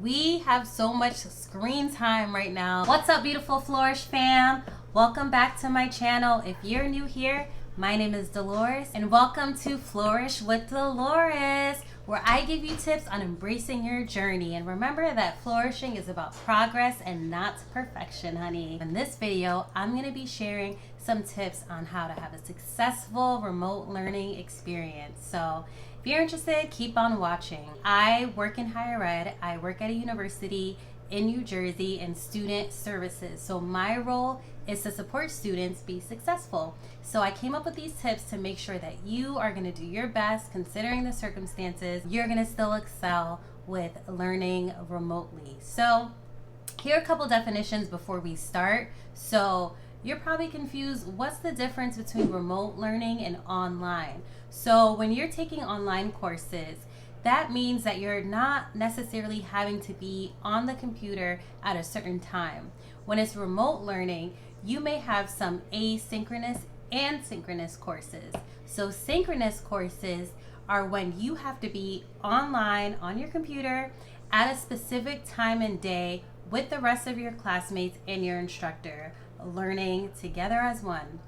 We have so much screen time right now. What's up, beautiful Flourish fam? Welcome back to my channel. If you're new here, my name is Delores and welcome to Flourish with Delores, where I give you tips on embracing your journey. And remember that flourishing is about progress and not perfection, honey. In this video, I'm going to be sharing some tips on how to have a successful remote learning experience. So if you're interested, keep on watching. I work in higher ed. I work at a university in New Jersey in student services. So my role is to support students be successful. So I came up with these tips to make sure that you are going to do your best considering the circumstances. You're going to still excel with learning remotely. So here are a couple definitions before we start. So you're probably confused, what's the difference between remote learning and online? So when you're taking online courses, that means that you're not necessarily having to be on the computer at a certain time. When it's remote learning, you may have some asynchronous and synchronous courses. So synchronous courses are when you have to be online on your computer at a specific time and day with the rest of your classmates and your instructor, learning together as one.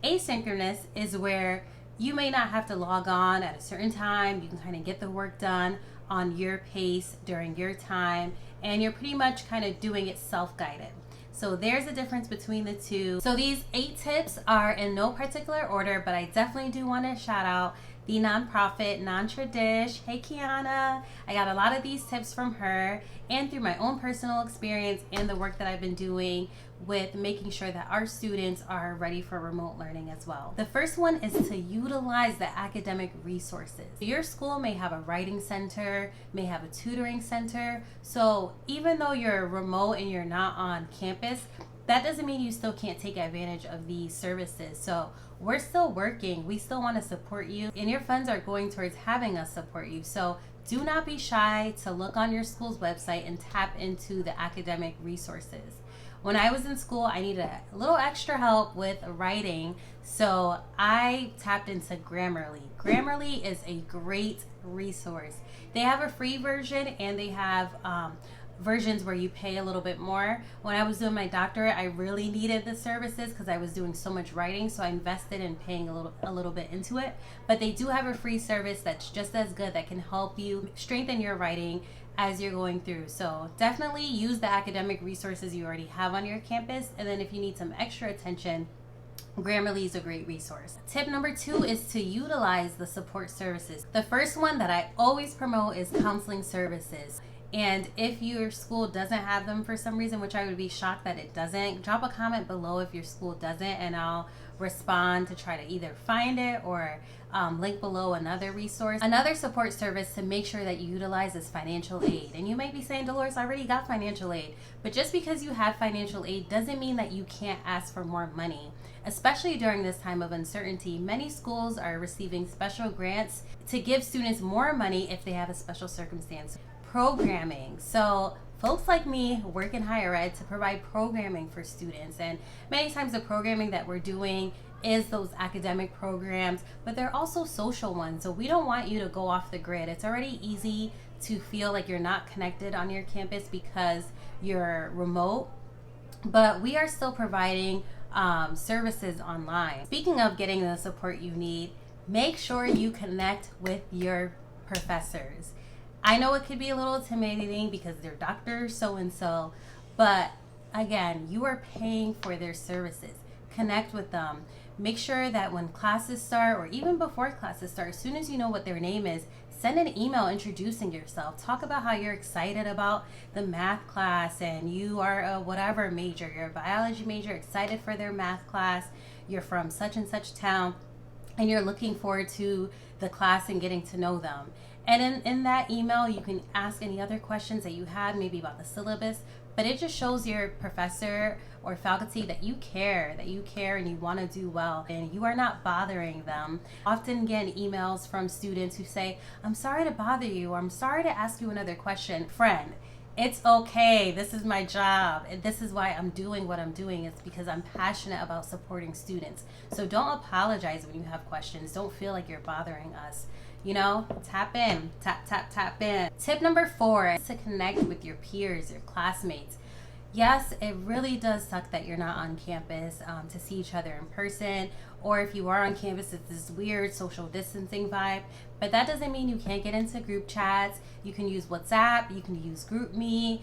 Asynchronous is where you may not have to log on at a certain time. You can kind of get the work done on your pace during your time, and you're pretty much kind of doing it self-guided. So there's a difference between the two. So these 8 tips are in no particular order, but I definitely do want to shout out the nonprofit Non-Tradish. Hey Kiana, I got a lot of these tips from her and through my own personal experience and the work that I've been doing with making sure that our students are ready for remote learning as well. The first one is to utilize the academic resources. Your school may have a writing center, may have a tutoring center. So even though you're remote and you're not on campus, that doesn't mean you still can't take advantage of these services. So we're still working. We still want to support you, and your funds are going towards having us support you. So do not be shy to look on your school's website and tap into the academic resources. When I was in school, I needed a little extra help with writing, so I tapped into Grammarly. Grammarly is a great resource. They have a free version and they have versions where you pay a little bit more. When I was doing my doctorate, I really needed the services because I was doing so much writing, so I invested in paying a little bit into it. But they do have a free service that's just as good, that can help you strengthen your writing as you're going through. So definitely use the academic resources you already have on your campus, and then if you need some extra attention, Grammarly is a great resource. Tip number 2 is to utilize the support services. The first one that I always promote is counseling services. And if your school doesn't have them for some reason, which I would be shocked that it doesn't, drop a comment below if your school doesn't, and I'll respond to try to either find it or link below another resource. Another support service to make sure that you utilize is financial aid. And you might be saying, Dolores, I already got financial aid. But just because you have financial aid doesn't mean that you can't ask for more money. Especially during this time of uncertainty, many schools are receiving special grants to give students more money if they have a special circumstance. Programming. So folks like me work in higher ed to provide programming for students, and many times the programming that we're doing is those academic programs, but they're also social ones. So we don't want you to go off the grid. It's already easy to feel like you're not connected on your campus because you're remote, but we are still providing services online. Speaking of getting the support you need, make sure you connect with your professors. I know it could be a little intimidating because they're doctors so-and-so, but again, you are paying for their services. Connect with them. Make sure that when classes start, or even before classes start, as soon as you know what their name is, send an email introducing yourself. Talk about how you're excited about the math class and you are a whatever major. You're a biology major, excited for their math class. You're from such and such town and you're looking forward to the class and getting to know them. And in that email, you can ask any other questions that you had, maybe about the syllabus, but it just shows your professor or faculty that you care and you want to do well, and you are not bothering them. Often get emails from students who say, I'm sorry to bother you, or I'm sorry to ask you another question. Friend, it's okay. This is my job, and this is why I'm doing what I'm doing. It's because I'm passionate about supporting students. So don't apologize when you have questions. Don't feel like you're bothering us. You know, tap in, tap in. Tip number 4 is to connect with your peers, your classmates. Yes, it really does suck that you're not on campus to see each other in person, or if you are on campus, it's this weird social distancing vibe. But that doesn't mean you can't get into group chats. You can use WhatsApp, you can use GroupMe.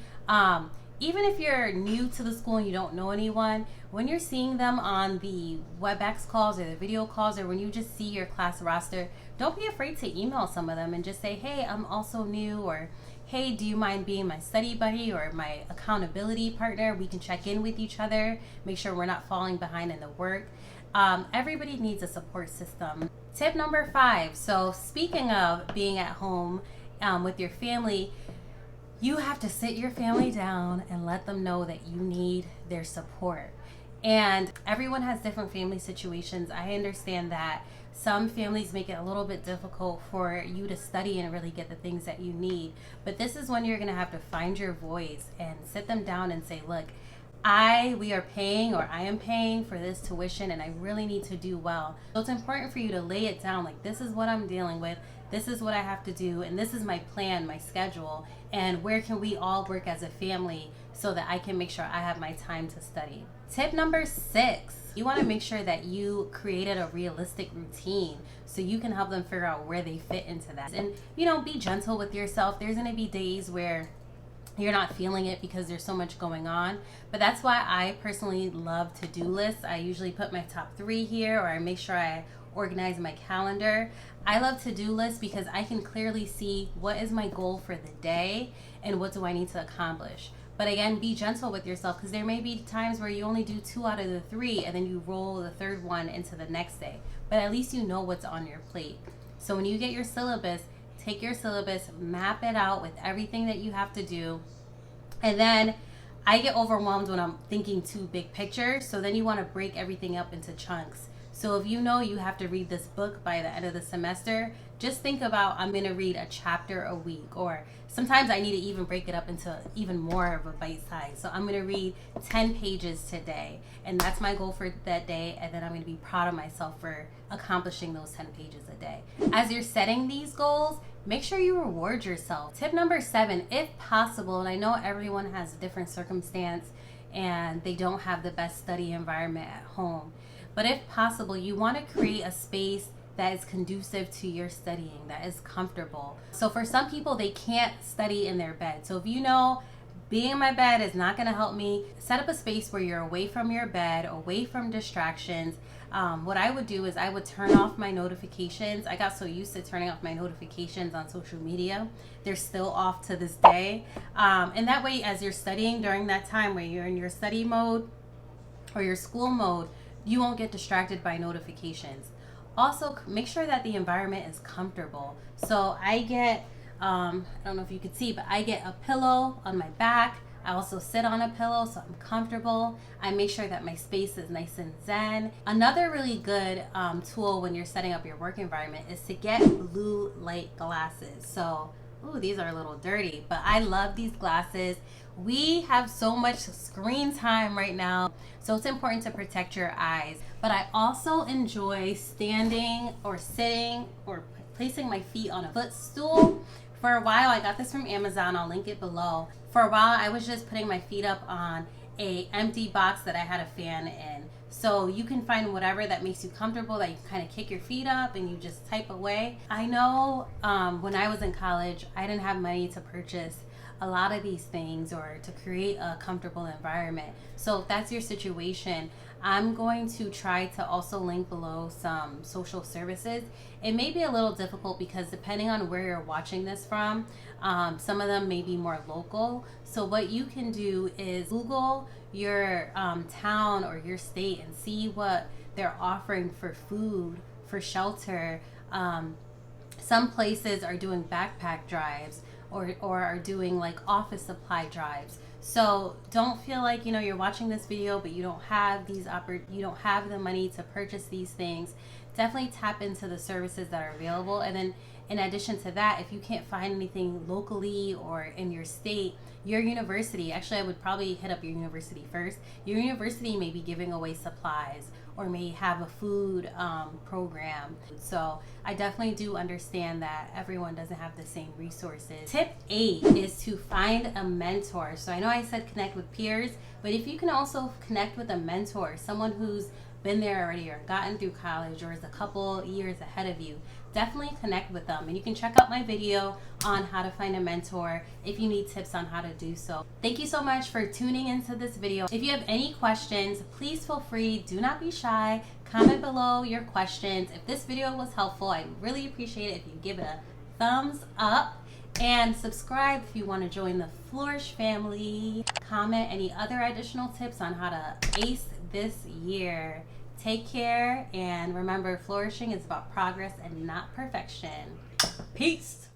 Even if you're new to the school and you don't know anyone, when you're seeing them on the WebEx calls or the video calls, or when you just see your class roster, don't be afraid to email some of them and just say, hey, I'm also new, or hey, do you mind being my study buddy or my accountability partner? We can check in with each other, make sure we're not falling behind in the work. Everybody needs a support system. Tip number 5. So speaking of being at home with your family, you have to sit your family down and let them know that you need their support. And everyone has different family situations. I understand that some families make it a little bit difficult for you to study and really get the things that you need. But this is when you're going to have to find your voice and sit them down and say, look, we are paying, or I am paying for this tuition, and I really need to do well. So it's important for you to lay it down, like, this is what I'm dealing with, this is what I have to do, and this is my plan, my schedule, and where can we all work as a family so that I can make sure I have my time to study. Tip number 6, you want to make sure that you created a realistic routine so you can help them figure out where they fit into that. And, you know, be gentle with yourself. There's going to be days where you're not feeling it because there's so much going on. But that's why I personally love to-do lists. I usually put my top 3 here, or I make sure I organize my calendar. I love to-do lists because I can clearly see what is my goal for the day and what do I need to accomplish. But again, be gentle with yourself, because there may be times where you only do 2 out of the 3 and then you roll the 3rd one into the next day. But at least you know what's on your plate. So when you get your syllabus, take your syllabus, map it out with everything that you have to do. And then I get overwhelmed when I'm thinking too big picture. So then you want to break everything up into chunks. So if you know you have to read this book by the end of the semester, just think about, I'm going to read a chapter a week, or sometimes I need to even break it up into even more of a bite size. So I'm going to read 10 pages today, and that's my goal for that day, and then I'm going to be proud of myself for accomplishing those 10 pages a day. As you're setting these goals, make sure you reward yourself. Tip number 7, if possible, and I know everyone has a different circumstance and they don't have the best study environment at home, but if possible, you want to create a space that is conducive to your studying, that is comfortable. So for some people, they can't study in their bed. So if you know being in my bed is not going to help me, set up a space where you're away from your bed, away from distractions. What I would do is I would turn off my notifications. I got so used to turning off my notifications on social media. They're still off to this day. And that way, as you're studying during that time where you're in your study mode or your school mode, you won't get distracted by notifications. Also, make sure that the environment is comfortable. So I get, I don't know if you could see, but I get a pillow on my back. I also sit on a pillow so I'm comfortable. I make sure that my space is nice and zen. Another really good tool when you're setting up your work environment is to get blue light glasses. So, ooh, these are a little dirty, but I love these glasses. We have so much screen time right now, so it's important to protect your eyes. But I also enjoy standing or sitting or placing my feet on a footstool. For a while, I got this from Amazon. I'll link it below. For a while, I was just putting my feet up on an empty box that I had a fan in. So you can find whatever that makes you comfortable, that you can kind of kick your feet up and you just type away. I know when I was in college, I didn't have money to purchase a lot of these things or to create a comfortable environment. So if that's your situation, I'm going to try to also link below some social services. It may be a little difficult because depending on where you're watching this from, some of them may be more local. So what you can do is Google your town or your state and see what they're offering for food, for shelter. Some places are doing backpack drives or are doing like office supply drives. So don't feel like, you know, you're watching this video but you don't have you don't have the money to purchase these things. Definitely tap into the services that are available. And then in addition to that, if you can't find anything locally or in your state, your university, actually I would probably hit up your university first. Your university may be giving away supplies or may have a food program. So I definitely do understand that everyone doesn't have the same resources. Tip 8 is to find a mentor. So I know I said connect with peers, but if you can also connect with a mentor, someone who's been there already or gotten through college or is a couple years ahead of you, definitely connect with them. And you can check out my video on how to find a mentor if you need tips on how to do so. Thank you so much for tuning into this video. If you have any questions, please feel free. Do not be shy. Comment below your questions. If this video was helpful, I'd really appreciate it if you give it a thumbs up. And subscribe if you want to join the Flourish family. Comment any other additional tips on how to ace this year. Take care, and remember, flourishing is about progress and not perfection. Peace.